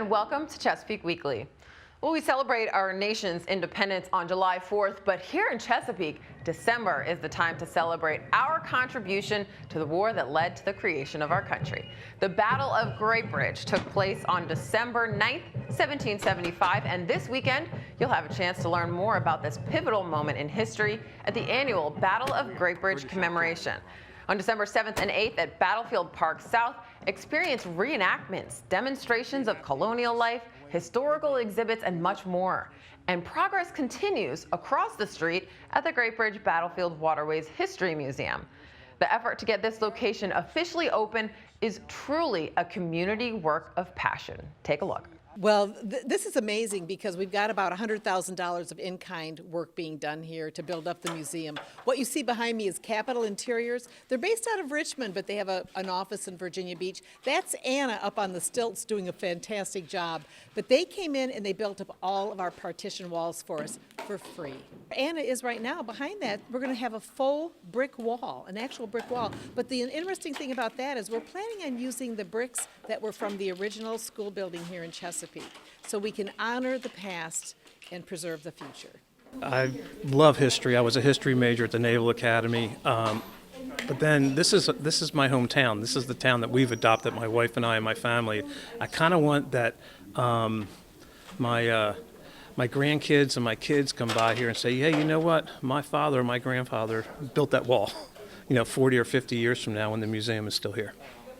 and welcome to Chesapeake Weekly. Well, we celebrate our nation's independence on July 4th, but here in Chesapeake, December is the time to celebrate our contribution to the war that led to the creation of our country. The Battle of Great Bridge took place on December 9th, 1775, and this weekend, you'll have a chance to learn more about this pivotal moment in history at the annual Battle of Great Bridge commemoration. On December 7th and 8th at Battlefield Park South, experience reenactments, demonstrations of colonial life, historical exhibits, and much more. And progress continues across the street at the Great Bridge Battlefield Waterways History Museum. The effort to get this location officially open is truly a community work of passion. Take a look. Well, this is amazing because we've got about $100,000 of in-kind work being done here to build up the museum. What you see behind me is Capitol Interiors. They're based out of Richmond, but they have an office in Virginia Beach. That's Anna up on the stilts doing a fantastic job. But they came in and they built up all of our partition walls for us for free. Anna is right now behind that. We're going to have a full brick wall, an actual brick wall. But the interesting thing about that is we're planning on using the bricks that were from the original school building here in Chesapeake, so we can honor the past and preserve the future. I love history. I was a history major at the Naval Academy. But then this is my hometown. This is the town that we've adopted, my wife and I and my family. I kind of want that my grandkids and my kids come by here and say, hey, you know what? My father or my grandfather built that wall, 40 or 50 years from now when the museum is still here.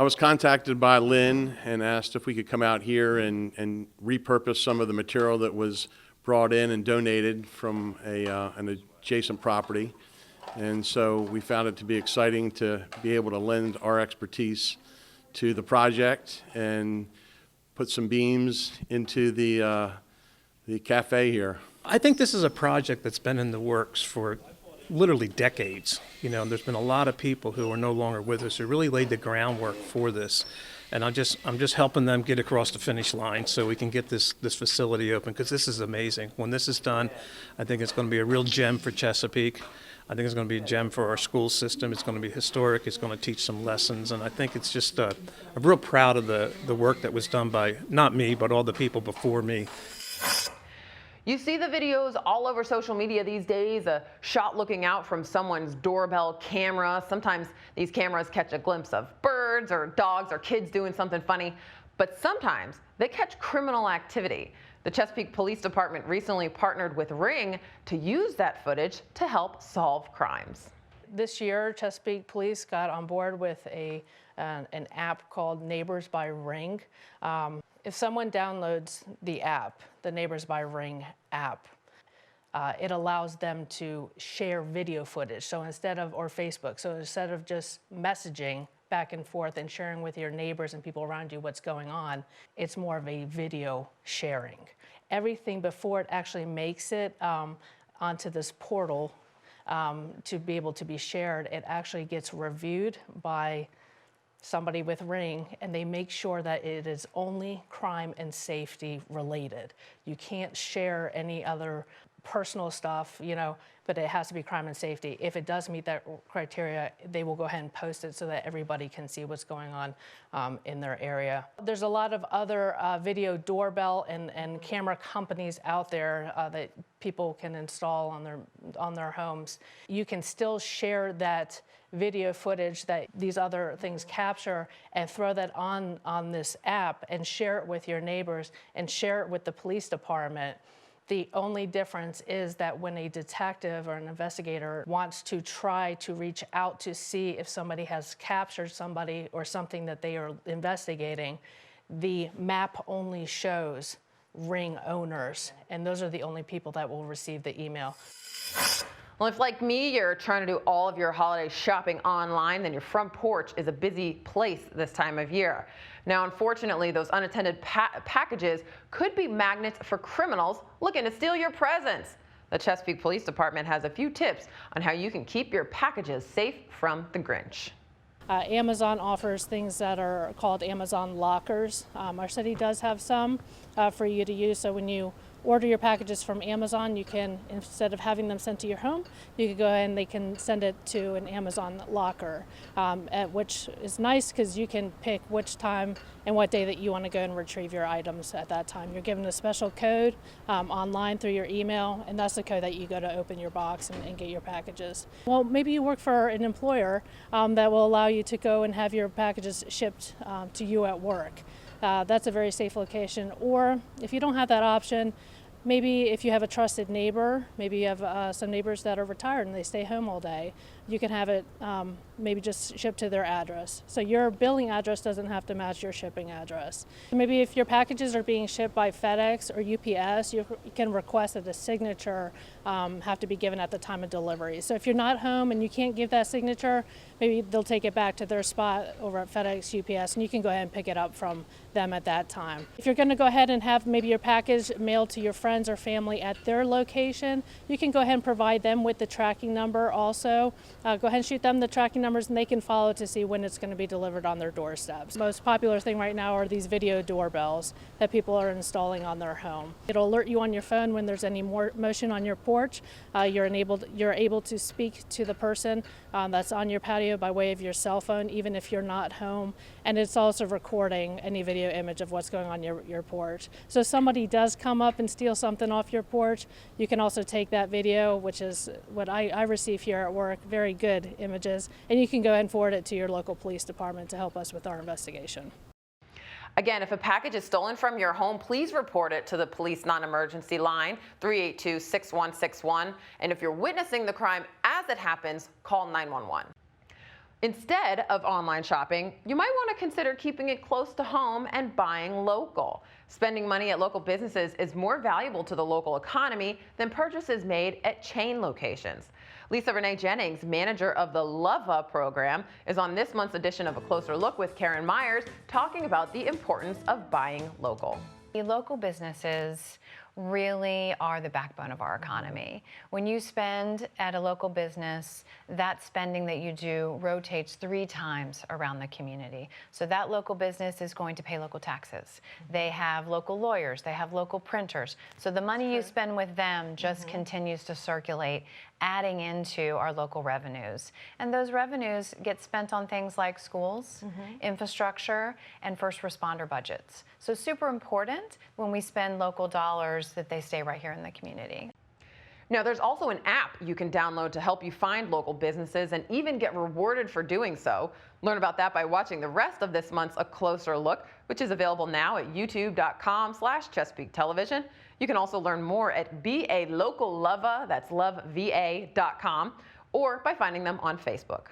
I was contacted by Lynn and asked if we could come out here and repurpose some of the material that was brought in and donated from an adjacent property. And so we found it to be exciting to be able to lend our expertise to the project and put some beams into the cafe here. I think this is a project that's been in the works for literally decades. There's been a lot of people who are no longer with us who really laid the groundwork for this. And I'm just helping them get across the finish line so we can get this facility open, because this is amazing. When this is done, I think it's going to be a real gem for Chesapeake. I think it's going to be a gem for our school system. It's going to be historic. It's going to teach some lessons. And I think it's just, I'm real proud of the work that was done by, not me, but all the people before me. You see the videos all over social media these days, a shot looking out from someone's doorbell camera. Sometimes these cameras catch a glimpse of birds or dogs or kids doing something funny, but sometimes they catch criminal activity. The Chesapeake Police Department recently partnered with Ring to use that footage to help solve crimes. This year, Chesapeake Police got on board with an app called Neighbors by Ring. If someone downloads the app, the Neighbors by Ring app, it allows them to share video footage. So instead of just messaging back and forth and sharing with your neighbors and people around you what's going on, it's more of a video sharing. Everything before it actually makes it onto this portal to be able to be shared, it actually gets reviewed by somebody with Ring, and they make sure that it is only crime and safety related. You can't share any other personal stuff, but it has to be crime and safety. If it does meet that criteria, they will go ahead and post it so that everybody can see what's going on in their area. There's a lot of other video doorbell and camera companies out there that people can install on their homes. You can still share that video footage that these other things capture and throw that on this app and share it with your neighbors and share it with the police department. The only difference is that when a detective or an investigator wants to try to reach out to see if somebody has captured somebody or something that they are investigating, the map only shows Ring owners, and those are the only people that will receive the email. Well, if like me, you're trying to do all of your holiday shopping online, then your front porch is a busy place this time of year. Now, unfortunately, those unattended packages could be magnets for criminals looking to steal your presents. The Chesapeake Police Department has a few tips on how you can keep your packages safe from the Grinch. Amazon offers things that are called Amazon lockers. Our city does have some for you to use, so when you order your packages from Amazon, you can, instead of having them sent to your home, you can go ahead and they can send it to an Amazon locker, which is nice because you can pick which time and what day that you want to go and retrieve your items at that time. You're given a special code online through your email, and that's the code that you go to open your box and get your packages. Well, maybe you work for an employer that will allow you to go and have your packages shipped to you at work. That's a very safe location. Or if you don't have that option, maybe if you have a trusted neighbor, maybe you have some neighbors that are retired and they stay home all day, you can have it maybe just shipped to their address. So your billing address doesn't have to match your shipping address. Maybe if your packages are being shipped by FedEx or UPS, you can request that a signature have to be given at the time of delivery. So if you're not home and you can't give that signature, maybe they'll take it back to their spot over at FedEx, UPS, and you can go ahead and pick it up from them at that time. If you're going to go ahead and have maybe your package mailed to your friends or family at their location, you can go ahead and provide them with the tracking number also. Go ahead and shoot them the tracking numbers and they can follow to see when it's going to be delivered on their doorsteps. The most popular thing right now are these video doorbells that people are installing on their home. It'll alert you on your phone when there's any more motion on your porch. You're able to speak to the person that's on your patio by way of your cell phone, even if you're not home. And it's also recording any video image of what's going on your porch. So if somebody does come up and steal something off your porch, you can also take that video, which is what I receive here at work, very good images, and you can go ahead and forward it to your local police department to help us with our investigation. Again, if a package is stolen from your home, please report it to the police non-emergency line, 382-6161. And if you're witnessing the crime as it happens, call 911. Instead of online shopping, you might want to consider keeping it close to home and buying local. Spending money at local businesses is more valuable to the local economy than purchases made at chain locations. Lisa Renee Jennings, manager of the LOVA program, is on this month's edition of A Closer Look with Karen Myers, talking about the importance of buying local. The local businesses really are the backbone of our economy. When you spend at a local business, that spending that you do rotates 3 times around the community. So that local business is going to pay local taxes. They have local lawyers, they have local printers. So the money you spend with them just continues to circulate, adding into our local revenues. And those revenues get spent on things like schools, infrastructure, and first responder budgets. So super important when we spend local dollars that they stay right here in the community. Now, there's also an app you can download to help you find local businesses and even get rewarded for doing so. Learn about that by watching the rest of this month's A Closer Look, which is available now at youtube.com/Chesapeake Television. You can also learn more at Be a Local Lova, that's loveva.com, or by finding them on Facebook.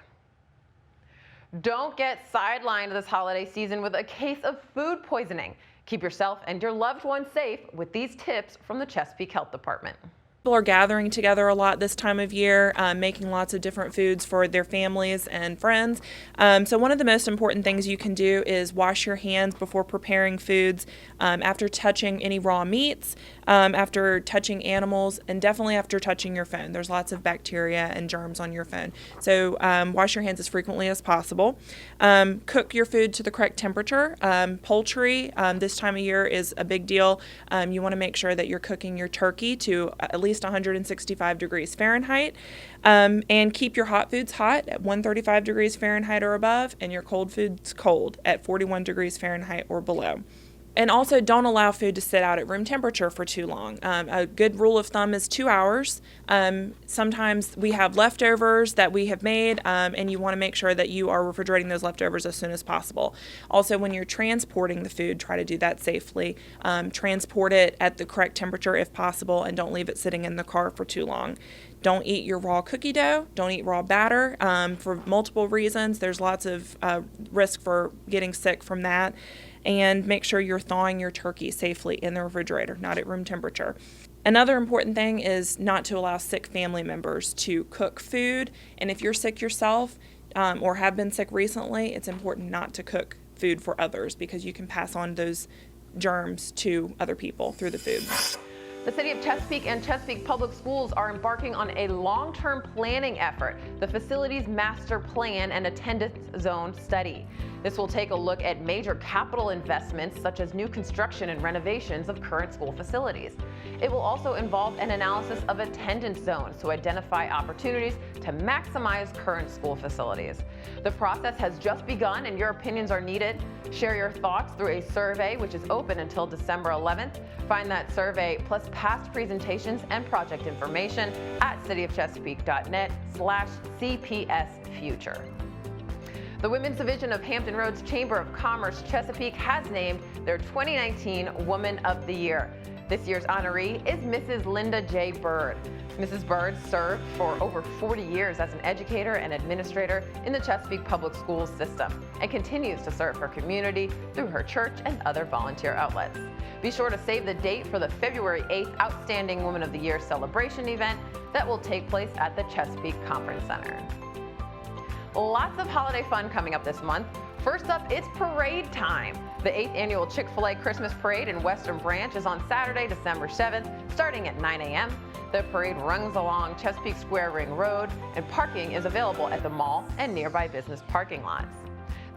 Don't get sidelined this holiday season with a case of food poisoning. Keep yourself and your loved ones safe with these tips from the Chesapeake Health Department. People are gathering together a lot this time of year, making lots of different foods for their families and friends. So one of the most important things you can do is wash your hands before preparing foods, after touching any raw meats, after touching animals, and definitely after touching your phone. There's lots of bacteria and germs on your phone. So wash your hands as frequently as possible. Cook your food to the correct temperature. Poultry this time of year is a big deal. You want to make sure that you're cooking your turkey to at least 165 degrees Fahrenheit, and keep your hot foods hot at 135 degrees Fahrenheit or above, and your cold foods cold at 41 degrees Fahrenheit or below. And also, don't allow food to sit out at room temperature for too long. A good rule of thumb is 2 hours. Sometimes we have leftovers that we have made, and you want to make sure that you are refrigerating those leftovers as soon as possible. Also, when you're transporting the food, try to do that safely. Transport it at the correct temperature if possible, and don't leave it sitting in the car for too long. Don't eat your raw cookie dough. Don't eat raw batter for multiple reasons. There's lots of risk for getting sick from that. And make sure you're thawing your turkey safely in the refrigerator, not at room temperature. Another important thing is not to allow sick family members to cook food. And if you're sick yourself or have been sick recently, it's important not to cook food for others because you can pass on those germs to other people through the food. The City of Chesapeake and Chesapeake Public Schools are embarking on a long-term planning effort, the Facilities Master Plan and Attendance Zone Study. This will take a look at major capital investments such as new construction and renovations of current school facilities. It will also involve an analysis of attendance zones to identify opportunities to maximize current school facilities. The process has just begun and your opinions are needed. Share your thoughts through a survey which is open until December 11th. Find that survey plus past presentations and project information at cityofchesapeake.net/CPSfuture. The Women's Division of Hampton Roads Chamber of Commerce Chesapeake has named their 2019 Woman of the Year. This year's honoree is Mrs. Linda J. Bird. Mrs. Bird served for over 40 years as an educator and administrator in the Chesapeake Public Schools system and continues to serve her community through her church and other volunteer outlets. Be sure to save the date for the February 8th Outstanding Woman of the Year celebration event that will take place at the Chesapeake Conference Center. Lots of holiday fun coming up this month. First up, it's parade time. The 8th annual Chick-fil-A Christmas Parade in Western Branch is on Saturday, December 7th, starting at 9 a.m. The parade runs along Chesapeake Square Ring Road, and parking is available at the mall and nearby business parking lots.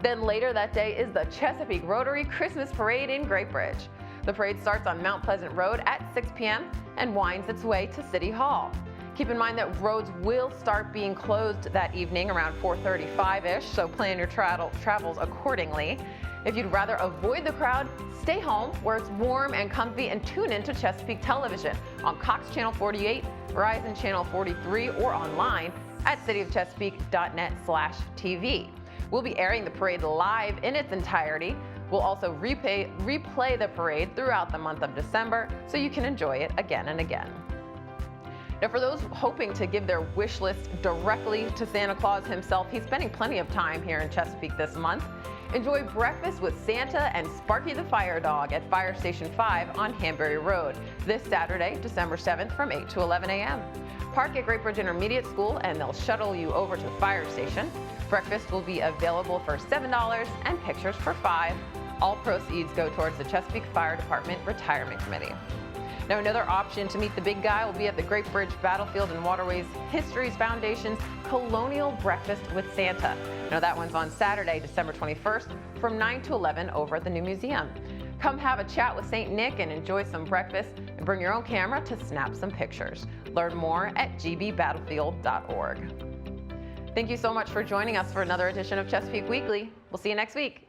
Then later that day is the Chesapeake Rotary Christmas Parade in Great Bridge. The parade starts on Mount Pleasant Road at 6 p.m. and winds its way to City Hall. Keep in mind that roads will start being closed that evening around 4:35-ish, so plan your travels accordingly. If you'd rather avoid the crowd, stay home where it's warm and comfy and tune into Chesapeake Television on Cox Channel 48, Verizon Channel 43, or online at cityofchesapeake.net/TV. We'll be airing the parade live in its entirety. We'll also replay the parade throughout the month of December so you can enjoy it again and again. Now, for those hoping to give their wish list directly to Santa Claus himself, he's spending plenty of time here in Chesapeake this month. Enjoy breakfast with Santa and Sparky the Fire Dog at Fire Station 5 on Hanbury Road this Saturday, December 7th from 8 to 11 a.m. Park at Great Bridge Intermediate School and they'll shuttle you over to the fire station. Breakfast will be available for $7 and pictures for $5. All proceeds go towards the Chesapeake Fire Department Retirement Committee. Now, another option to meet the big guy will be at the Great Bridge Battlefield and Waterways Histories Foundation's Colonial Breakfast with Santa. Now, that one's on Saturday, December 21st from 9 to 11 over at the new museum. Come have a chat with St. Nick and enjoy some breakfast and bring your own camera to snap some pictures. Learn more at gbbattlefield.org. Thank you so much for joining us for another edition of Chesapeake Weekly. We'll see you next week.